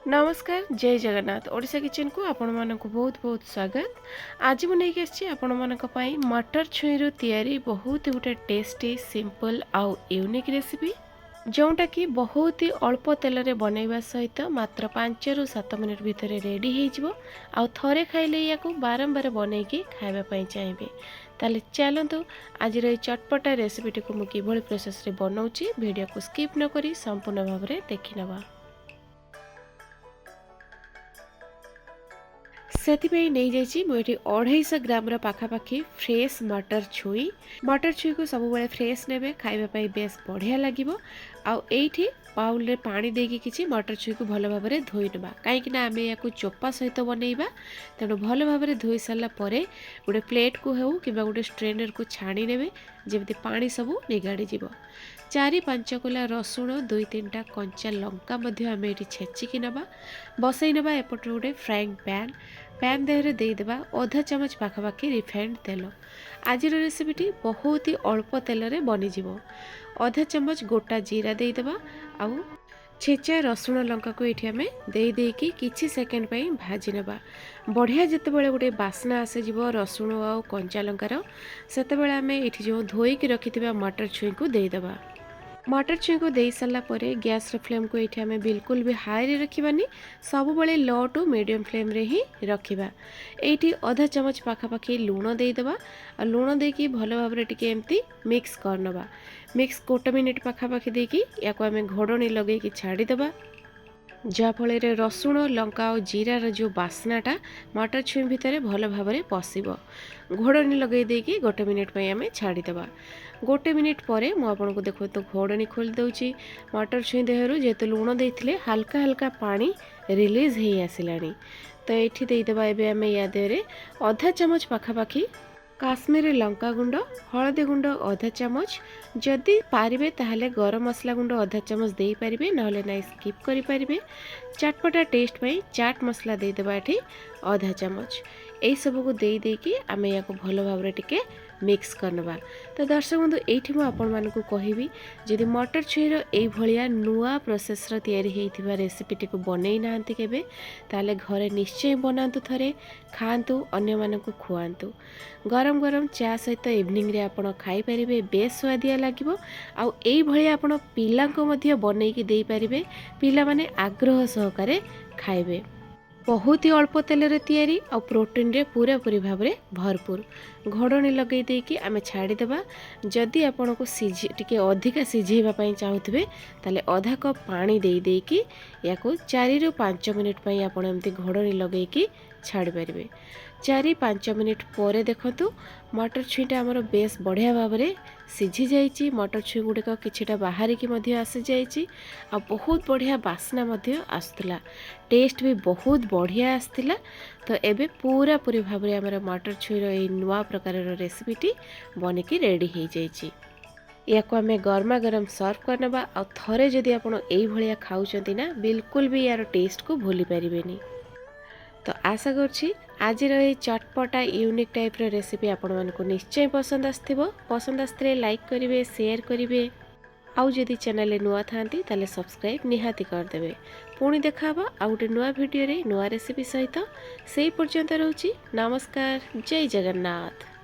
नमस्कार जय जगन्नाथ ओडिशा किचन को आपण मानक बहुत बहुत स्वागत। आज मुझे नहीं आसी आपण मानक पई मटर छुईरु तैयारी बहुत गोटे टेस्टी सिंपल आउ यूनिक रेसिपी जोटा कि बहुत ही अल्प तेल रे बनैबा सहित मात्र 5 रु 7 मिनिट भितर रेडी हो आउ थरे खाइले या बारंबार बनैकी खाइबा पई चाहिए। ताले चलतु आज चटपटा रेसिपीटी को मु किभଳି प्रोसेस रे बनाउची वीडियो को स्किप न करी संपूर्ण भाव में देखि नबा। से नहीं जाइए मुझे 250 ग्राम पाखापाखि फ्रेश मटर छुई को सब फ्रेश ने खावाई बेस बढ़िया लगे। आईठी बाउल रे पानी देकी किसी मटर छुई को भल भाव में धोई ना कहीं आम या चोपा सहित बनइबा तेणु भल भाव में धोई सारा गोटे प्लेट को हो कि गोटे स्ट्रेनर को छाणी ने जमी पानी सब निगाड़ी जीव। 4-5 कोला रसुण 2-3टा कंचा लंका आम ये छेचिकी नवा बसई नवा। एपटे गोटे फ्राइंग पैन देहरे देदेबा आधा चामच पाखापाखि रिफाइंड तेल। आज रेसिपीटी बहुत ही अल्प तेल रे बनीजिवो। आधा चामच गोटा जीरा देदेबा आउ छेचा रसुण लंका को ये आम देकी किछि सेकेंड पई भाजी नबा। बढ़िया जितेबाला गोटे बास्ना आसीज रसुण आउ कंचा लंकार सेतेबाला आम ये जो धोईकी रखिथिबा मटर छुई को देदेबा। मटर छुई को दे सारा गैस फ्लेम को ये आम बिल्कुल भी हाई रे रखिबानी सब बड़े लो टू मीडियम फ्लेम रे ही रखिबा। एठी आधा चामच पाखापाखि लुण देदेबा और लुण देकी भल भाव में टिके एमती मिक्स करनबा। मिक्स 1 मिनिट पाखापाखि देकी या आम घोड़नी लगे छाड़ीदबा जहाँफल रसुण लंका और जीरार जो बास्नाटा मटर छुई भितर भल भाव में पशिब। घोड़नी लगे देकी 1 मिनिट पर आम छाड़ीदबा। 1 मिनिट पर मुझे देखो तो घोड़नी खोल दूची मटर छुई देहरु जेहेतु लुण देते हल्का हल्का पानी रिलीज हो आसला। तो ये देदेबा एवं आम या देहरे आधा चामच पाखापाखि काश्मीरी लंका गुंड हलदी गुंड आधा चामच जदि पारिबे ताहले गरम मसला गुंड आधा चामच दे पारिबे नहले नाइ स्किप करि पारिबे। चटपटा टेस्ट पई चाट मसला दे देबा एठी आधा चामच। एई सब को दे देकी आमे याको भलो भाबरे टिके मिक्स करनबा। तो दर्शक बंधु एठी मु आपण मानकु कहिबी जदि मटर छुईर एई भलिया नुआ प्रोसेस र तयारी हेइथिबा रेसिपीटी को बनेई नाहंती केबे ताले घरे निश्चय बनांतु थरे खांतु अन्य मानकु खुआंतु। गरम गरम चा सहित इवनिंग रे आपण खाई परिबे बेस स्वादिया लागिबो। आउ एई भलिया आपण पिलांको मध्य बनेइकी देई परिबे पिला माने आग्रह सहकारे खाइबे। बहुत ही अल्प तेल रे तैयारी और प्रोटीन रे पूरा पूरी भाव में भरपूर। घोड़नी लगे देकी आमे छाड़ीदेबा। जदि आपन को टिके अधिका सिझेबा चाहूथे ताले आधा कप पानी दे देकी या 4 रु 5 मिनिट पई आपन एमती घोड़नी लगेकी छाड़ी पारिबे। 4-5 मिनिट पर देखतु मटर छुईटा आमर बेस बढ़िया भाव में सिझी जाइए। मटर छुई गुड़िक किछिटा बाहरिकी आसी जाइए आ बहुत बढ़िया बास्ना आसला। टेस्ट भी बहुत बढ़िया आसला। तो एबे पूरा पूरी भाव में आमर मटर छुईर ये नुआ प्रकार रेसिपीटी बनिकी रेडी हो जाइए। या आम गरमा गरम सर्व करनबा। आ थरे जदि आपण एई भलिया खाउचंती ना बिल्कुल भी यार टेस्ट को भूली पारिबेनी। तो आशा करछि आज चटपटा यूनिक टाइप रेसिपी आपण मानकु निश्चय पसंद आस्थिबो। पसंद आस्थिले लाइक करिवे शेयर करिवे आउ जदि चैनल नुआ थांती ताले सब्सक्राइब निहाती करदेबे। पुणी देखाबा आ गोटे नुआ वीडियो रे नुआ रेसिपी सहित। से पर्यंत रहउछि नमस्कार जय जगन्नाथ।